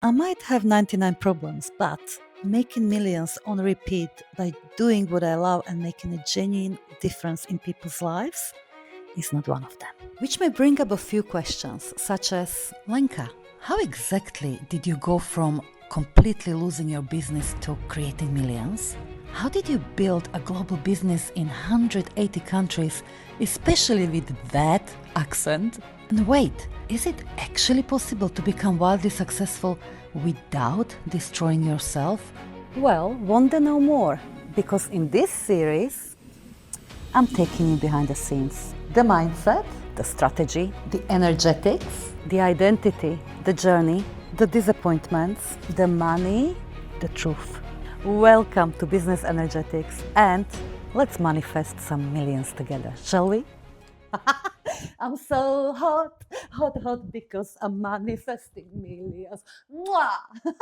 I might have 99 problems, but making millions on repeat by doing what I love and making a genuine difference in people's lives is not one of them. Which may bring up a few questions, such as Lenka, how exactly did you go from completely losing your business to creating millions? How did you build a global business in 180 countries, especially with that accent? And wait, is it actually possible to become wildly successful without destroying yourself? Well, want to know more? Because in this series, I'm taking you behind the scenes. The mindset, the strategy, the energetics, the identity, the journey, the disappointments, the money, the truth. Welcome to Business Energetics, and let's manifest some millions together, shall we? I'm so hot, hot, hot because I'm manifesting millions. Mwah!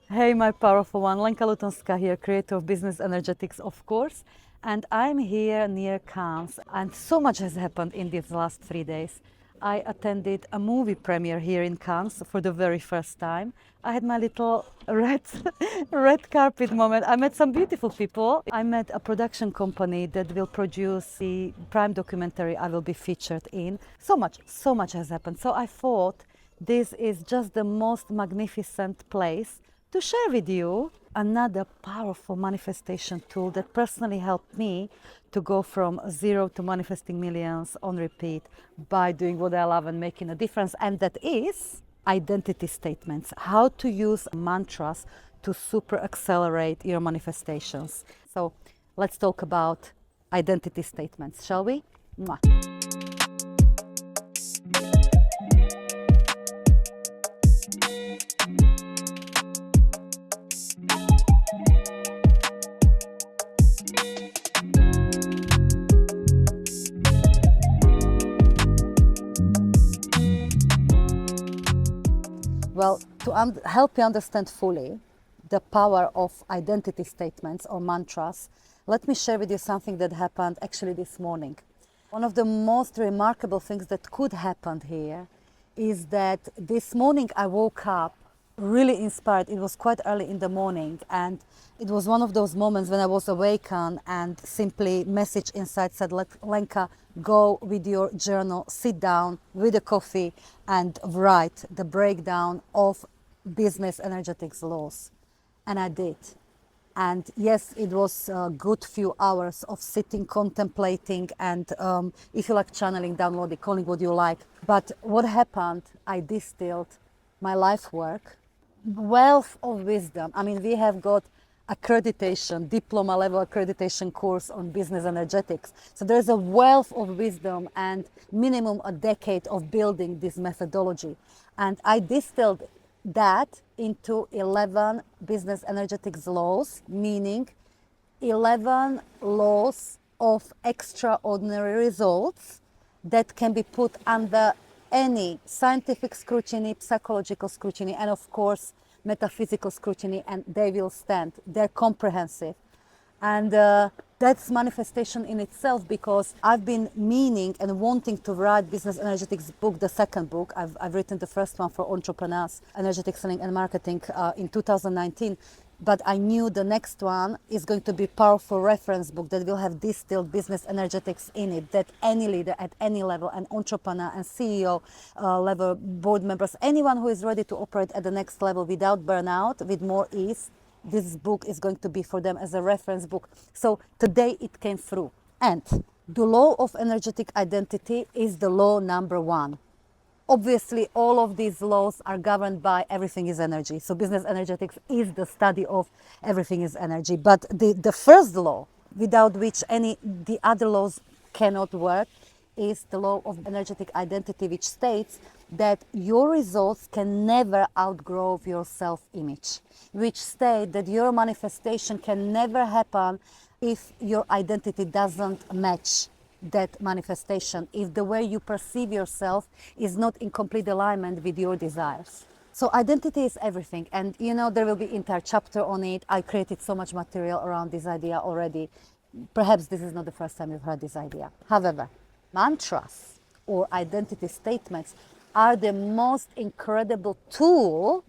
Hey, my powerful one, Lenka Lutonska here, creator of Business Energetics, of course. And I'm here near Cannes, and so much has happened in these last 3 days. I attended a movie premiere here in Cannes for the very first time. I had my little red carpet moment. I met some beautiful people. I met a production company that will produce the prime documentary I will be featured in. So much has happened. So I thought this is just the most magnificent place to share with you another powerful manifestation tool that personally helped me to go from zero to manifesting millions on repeat by doing what I love and making a difference. And that is identity statements, how to use mantras to super accelerate your manifestations. So let's talk about identity statements, shall we? Mwah. Well, to help you understand fully the power of identity statements or mantras, let me share with you something that happened actually this morning. One of the most remarkable things that could happen here is that this morning I woke up really inspired. It was quite early in the morning, and it was one of those moments when I was awakened and simply message inside said, Lenka, go with your journal, sit down with a coffee and write the breakdown of business energetics laws. And I did. And yes, it was a good few hours of sitting, contemplating, and if you like channeling, downloading, calling what you like. But what happened, I distilled my life work, wealth of wisdom. I mean, we have got accreditation, diploma level accreditation course on business energetics. So there's a wealth of wisdom and minimum a decade of building this methodology. And I distilled that into 11 business energetics laws, meaning 11 laws of extraordinary results that can be put under any scientific scrutiny, psychological scrutiny, and of course metaphysical scrutiny, and they will stand. They're comprehensive. And that's manifestation in itself, because I've been meaning and wanting to write Business Energetics book, the second book. I've written the first one for entrepreneurs, energetic selling and marketing, in 2019. But I knew the next one is going to be powerful reference book that will have distilled business energetics in it, that any leader at any level, an entrepreneur and CEO level, board members, anyone who is ready to operate at the next level without burnout, with more ease, this book is going to be for them as a reference book. So today it came through. And the law of energetic identity is the law number one. Obviously, all of these laws are governed by everything is energy. So business energetics is the study of everything is energy. But the first law, without which the other laws cannot work, is the law of energetic identity, which states that your results can never outgrow your self-image, which state that your manifestation can never happen if your identity doesn't match that manifestation, if the way you perceive yourself is not in complete alignment with your desires. So identity is everything, and there will be entire chapter on it. I created so much material around this idea already. Perhaps this is not the first time you've heard this idea. However, mantras or identity statements are the most incredible tool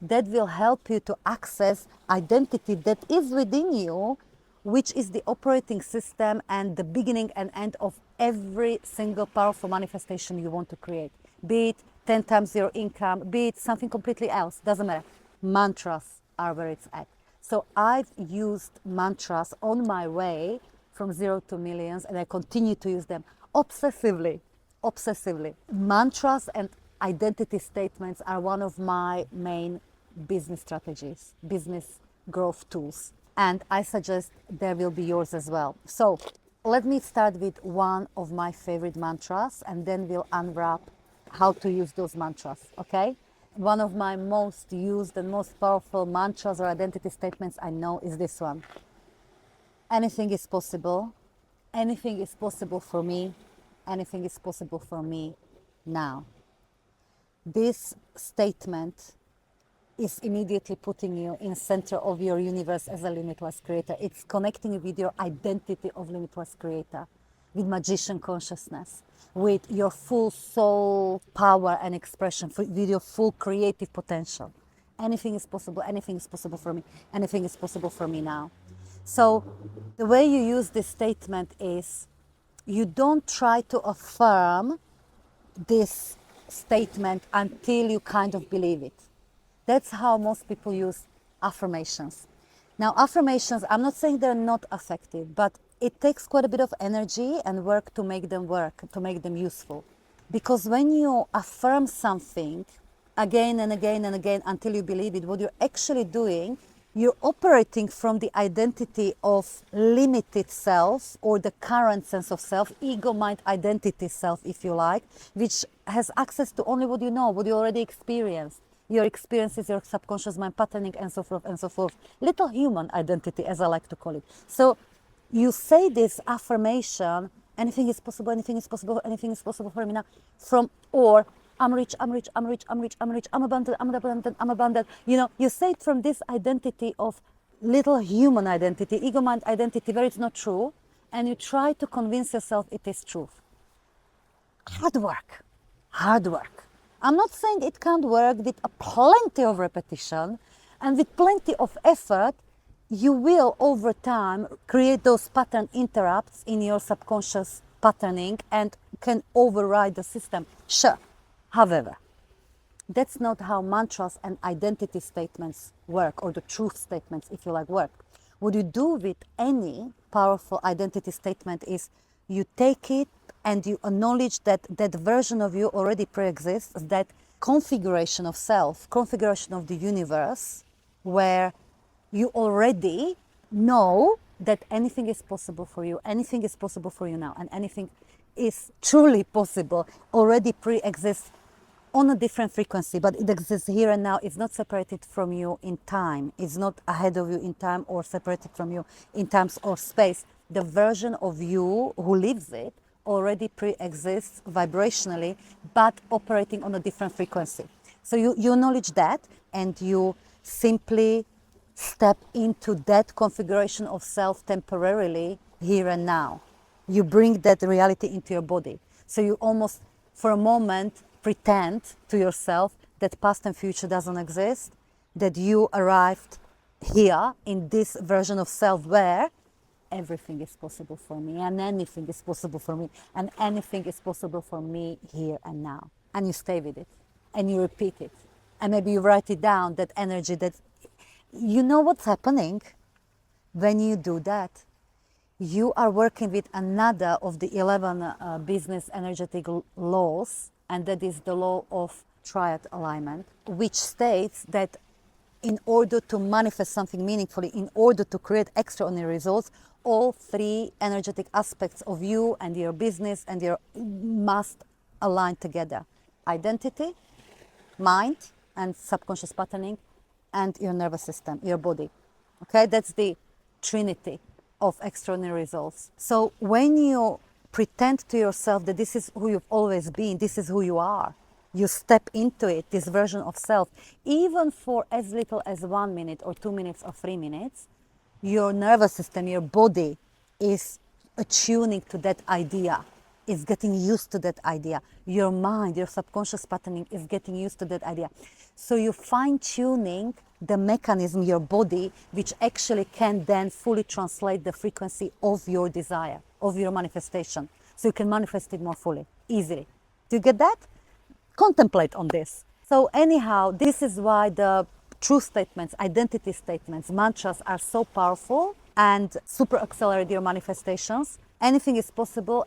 that will help you to access identity that is within you, which is the operating system and the beginning and end of every single powerful manifestation you want to create. Be it 10 times your income, be it something completely else, doesn't matter. Mantras are where it's at. So I've used mantras on my way from 0 to millions, and I continue to use them obsessively. Obsessively. Mantras and identity statements are one of my main business strategies, business growth tools. And I suggest there will be yours as well. So let me start with one of my favorite mantras, and then we'll unwrap how to use those mantras, okay? One of my most used and most powerful mantras or identity statements I know is this one. Anything is possible. Anything is possible for me. Anything is possible for me now. This statement is immediately putting you in center of your universe as a limitless creator. It's connecting you with your identity of limitless creator, with magician consciousness, with your full soul power and expression, with your full creative potential. Anything is possible. Anything is possible for me. Anything is possible for me now. So the way you use this statement is you don't try to affirm this statement until you kind of believe it. That's how most people use affirmations. Now, affirmations, I'm not saying they're not effective, but it takes quite a bit of energy and work, to make them useful. Because when you affirm something again and again and again until you believe it, what you're actually doing, you're operating from the identity of limited self, or the current sense of self, ego, mind, identity self, if you like, which has access to only what you know, what you already experienced. Your experiences, your subconscious mind patterning, and so forth and so forth. Little human identity, as I like to call it. So you say this affirmation, anything is possible, anything is possible, anything is possible for me now, or I'm rich, I'm rich, I'm rich, I'm rich, I'm rich, I'm abundant, I'm abundant, I'm abundant. You know, you say it from this identity of little human identity, ego mind identity, where it's not true, and you try to convince yourself it is truth. Hard work, hard work. I'm not saying it can't work. With a plenty of repetition and with plenty of effort, you will over time create those pattern interrupts in your subconscious patterning and can override the system. Sure. However, that's not how mantras and identity statements work, or the truth statements, if you like, work. What you do with any powerful identity statement is you take it and you acknowledge that that version of you already pre-exists, that configuration of self, configuration of the universe, where you already know that anything is possible for you, anything is possible for you now, and anything is truly possible, already pre-exists on a different frequency, but it exists here and now. It's not separated from you in time. It's not ahead of you in time or separated from you in times or space. The version of you who lives it already pre-exists vibrationally, but operating on a different frequency. So you acknowledge that, and you simply step into that configuration of self temporarily, here and now. You bring that reality into your body. So you almost, for a moment, pretend to yourself that past and future doesn't exist, that you arrived here in this version of self where everything is possible for me, and anything is possible for me, and anything is possible for me here and now. And you stay with it, and you repeat it, and maybe you write it down, that energy, that you know what's happening when you do that. You are working with another of the 11 business energetic laws, and that is the law of Triad alignment, which states that in order to manifest something meaningfully, in order to create extraordinary results, all three energetic aspects of you and your business and your must align together. Identity, mind, and subconscious patterning, and your nervous system, your body. Okay, that's the trinity of extraordinary results. So when you pretend to yourself that this is who you've always been, this is who you are, you step into it, this version of self, even for as little as 1 minute or 2 minutes or 3 minutes, your nervous system, your body is attuning to that idea, is getting used to that idea. Your mind, your subconscious patterning is getting used to that idea. So you're fine-tuning the mechanism, your body, which actually can then fully translate the frequency of your desire, of your manifestation. So you can manifest it more fully, easily. Do you get that? Contemplate on this. So anyhow, this is why the truth statements, identity statements, mantras are so powerful and super accelerate your manifestations. Anything is possible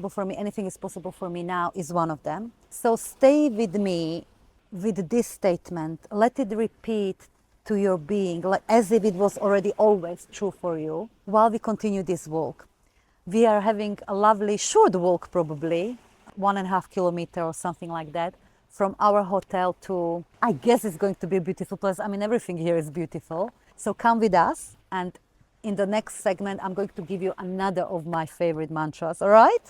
for me, anything is possible for me now is one of them. So stay with me with this statement. Let it repeat to your being, like as if it was already always true for you, while we continue this walk. We are having a lovely short walk, probably 1.5 kilometers or something like that, from our hotel to, I guess it's going to be a beautiful place. I mean, everything here is beautiful. So come with us, and in the next segment, I'm going to give you another of my favorite mantras, all right?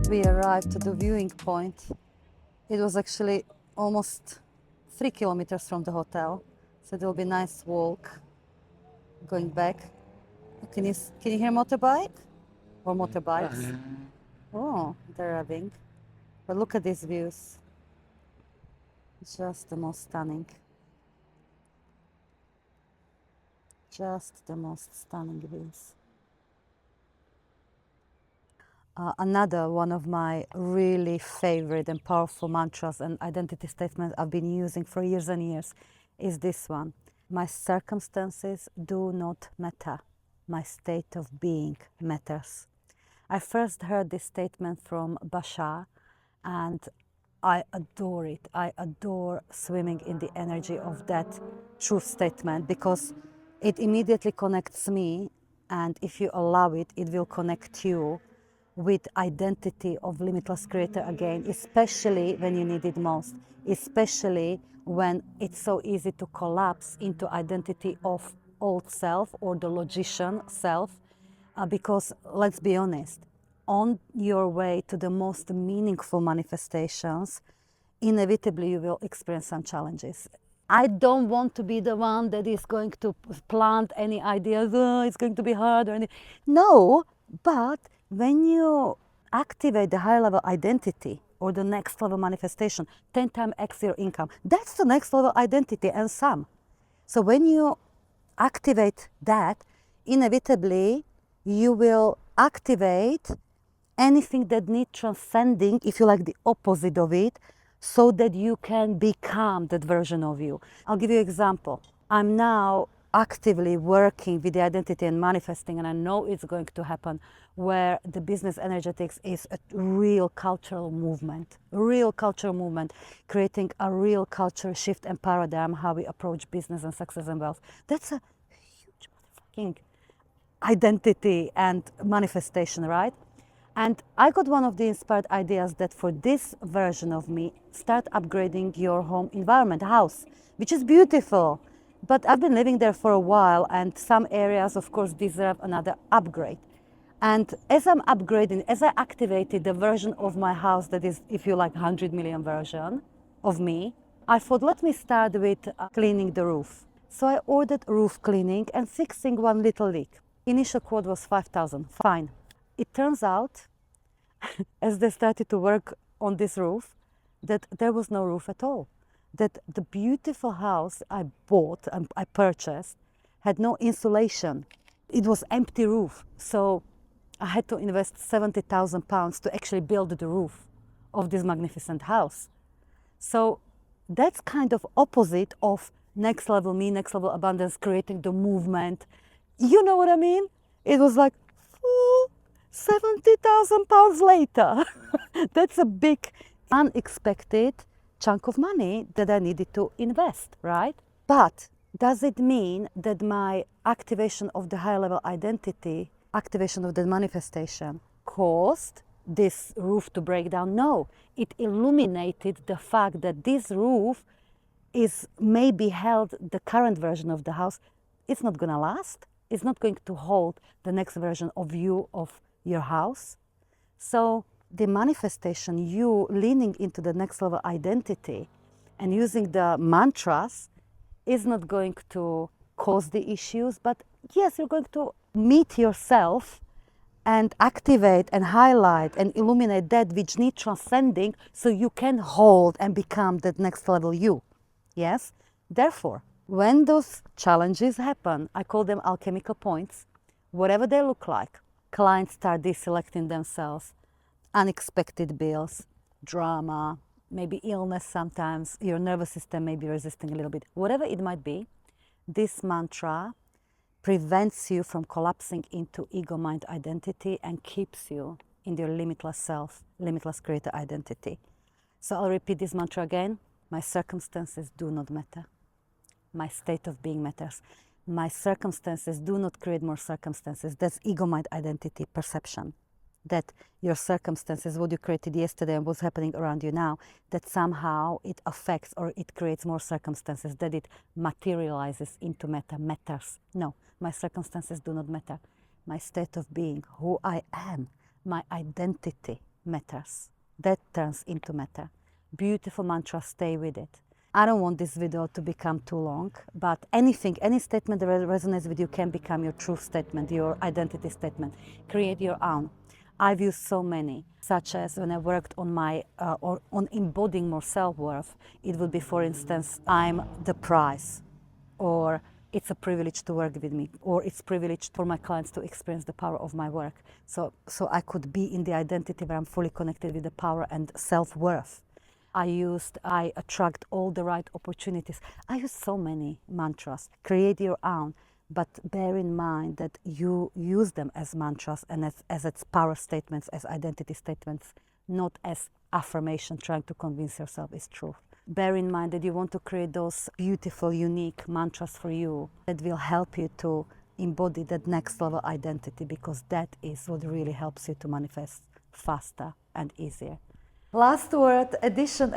We arrived to the viewing point. It was actually almost 3 kilometers from the hotel, so it will be a nice walk going back. Can you hear motorbike or motorbikes? Oh, they're arriving. But look at these views. Just the most stunning. Just the most stunning views. Another one of my really favorite and powerful mantras and identity statements I've been using for years and years is this one. My circumstances do not matter. My state of being matters. I first heard this statement from Bashar, and I adore it. I adore swimming in the energy of that truth statement, because it immediately connects me, and if you allow it, it will connect you with identity of limitless creator again, especially when you need it most, especially when it's so easy to collapse into identity of old self or the logician self, because let's be honest, on your way to the most meaningful manifestations, inevitably you will experience some challenges. I don't want to be the one that is going to plant any ideas, oh, it's going to be hard or anything. No, but when you activate the higher level identity or the next level manifestation, 10 times X your income, that's the next level identity and some. So when you activate that, inevitably you will activate anything that needs transcending, if you like, the opposite of it, so that you can become that version of you. I'll give you an example. I'm now actively working with the identity and manifesting, and I know it's going to happen, where the business energetics is a real cultural movement, creating a real culture shift and paradigm, how we approach business and success and wealth. That's a huge motherfucking identity and manifestation, right? And I got one of the inspired ideas that for this version of me, start upgrading your home environment, house, which is beautiful. But I've been living there for a while, and some areas, of course, deserve another upgrade. And as I'm upgrading, as I activated the version of my house that is, if you like, 100 million version of me, I thought, let me start with cleaning the roof. So I ordered roof cleaning and fixing one little leak. Initial quote was 5,000, fine. It turns out, as they started to work on this roof, that there was no roof at all. That the beautiful house I bought and I purchased had no insulation. It was empty roof. So I had to invest 70,000 pounds to actually build the roof of this magnificent house. So that's kind of opposite of next level me, next level abundance, creating the movement. You know what I mean? It was like, 70,000 pounds later. That's a big, unexpected chunk of money that I needed to invest, right? But does it mean that my activation of the higher level identity, activation of the manifestation, caused this roof to break down? No, it illuminated the fact that this roof is maybe held the current version of the house. It's not gonna last. It's not going to hold the next version of you, of your house. So the manifestation, you leaning into the next level identity and using the mantras is not going to cause the issues, but yes, you're going to meet yourself and activate and highlight and illuminate that which needs transcending so you can hold and become that next level you. Yes? Therefore, when those challenges happen, I call them alchemical points, whatever they look like, clients start deselecting themselves, unexpected bills, drama, maybe illness sometimes, your nervous system may be resisting a little bit, whatever it might be, this mantra prevents you from collapsing into ego mind identity and keeps you in your limitless self, limitless creator identity. So I'll repeat this mantra again. My circumstances do not matter. My state of being matters. My circumstances do not create more circumstances. That's ego mind identity perception. That your circumstances, what you created yesterday and what's happening around you now, that somehow it affects or it creates more circumstances, that it materializes into matters. No, my circumstances do not matter. My state of being, who I am, my identity matters. That turns into matter. Beautiful mantra, stay with it. I don't want this video to become too long, but any statement that resonates with you can become your truth statement, your identity statement. Create your own. I've used so many, such as when I worked on my, or on embodying more self-worth, it would be, for instance, I'm the prize, or it's a privilege to work with me, or it's privileged for my clients to experience the power of my work. So I could be in the identity where I'm fully connected with the power and self-worth. I attract all the right opportunities. I use so many mantras. Create your own, but bear in mind that you use them as mantras and as its power statements, as identity statements, not as affirmation trying to convince yourself it's true. Bear in mind that you want to create those beautiful, unique mantras for you that will help you to embody that next level identity, because that is what really helps you to manifest faster and easier. Last word, addition.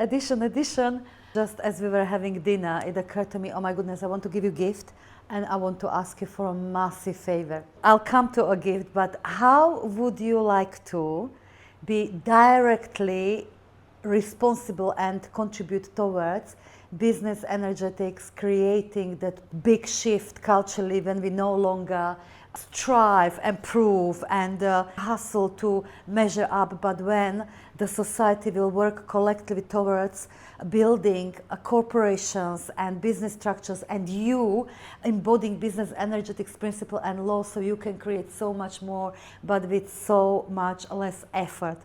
Just as we were having dinner, it occurred to me, oh my goodness, I want to give you a gift and I want to ask you for a massive favor. I'll come to a gift, but how would you like to be directly responsible and contribute towards business energetics, creating that big shift culturally when we no longer strive and prove and hustle to measure up, but when the society will work collectively towards building corporations and business structures, and you embodying business energetics principle and law, so you can create so much more but with so much less effort.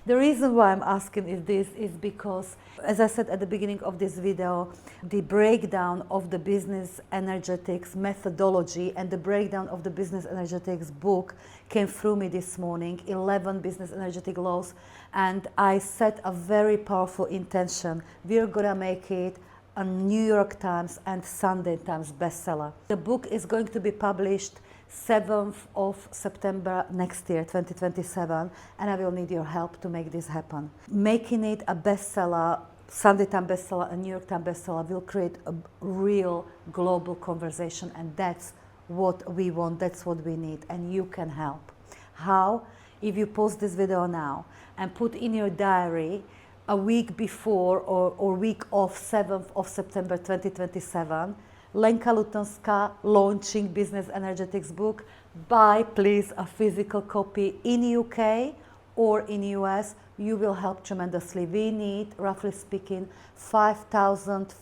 The reason why I'm asking this is because, as I said at the beginning of this video, the breakdown of the business energetics methodology and the breakdown of the business energetics book came through me this morning, 11 business energetic laws, and I set a very powerful intention. We're gonna make it a New York Times and Sunday Times bestseller. The book is going to be published 7th of September next year, 2027, and I will need your help to make this happen. Making it a bestseller, Sunday Times bestseller, a New York Times bestseller, will create a real global conversation, and that's what we want, that's what we need, and you can help. How? If you post this video now and put in your diary a week before or week of 7th of September 2027, Lenka Lutonska launching Business Energetics book. Buy please a physical copy in UK or in US. You will help tremendously. We need, roughly speaking, 5,000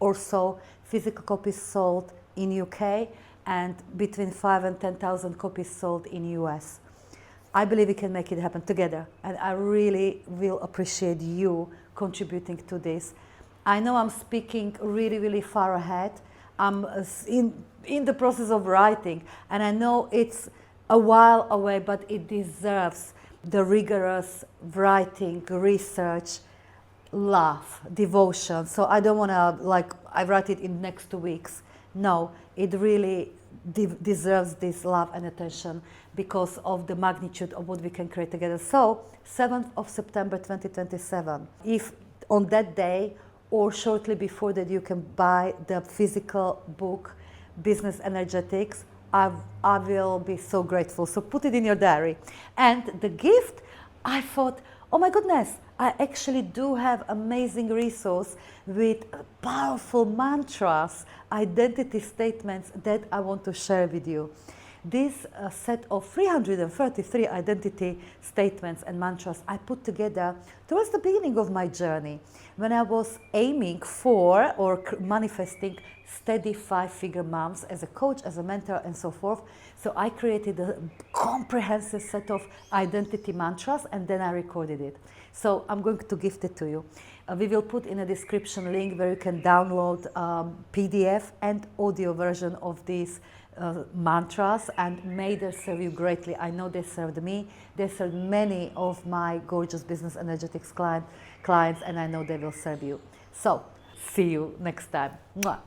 or so physical copies sold in UK and between 5 and 10,000 copies sold in US. I believe we can make it happen together, and I really will appreciate you contributing to this. I know I'm speaking really, really far ahead. I'm in the process of writing, and I know it's a while away, but it deserves the rigorous writing, research, love, devotion. So I don't want to, I write it in next 2 weeks. No, it really deserves this love and attention because of the magnitude of what we can create together. So 7th of September 2027, if on that day or shortly before that you can buy the physical book, Business Energetics, I will be so grateful. So put it in your diary. And the gift, I thought, oh my goodness, I actually do have amazing resource with powerful mantras, identity statements that I want to share with you. This set of 333 identity statements and mantras I put together towards the beginning of my journey when I was aiming for or manifesting steady 5-figure months as a coach, as a mentor, and so forth. So I created a comprehensive set of identity mantras and then I recorded it. So I'm going to gift it to you. We will put in a description link where you can download PDF and audio version of these mantras, and may they serve you greatly. I know they served me. They served many of my gorgeous business energetics clients, and I know they will serve you. So see you next time. Mwah.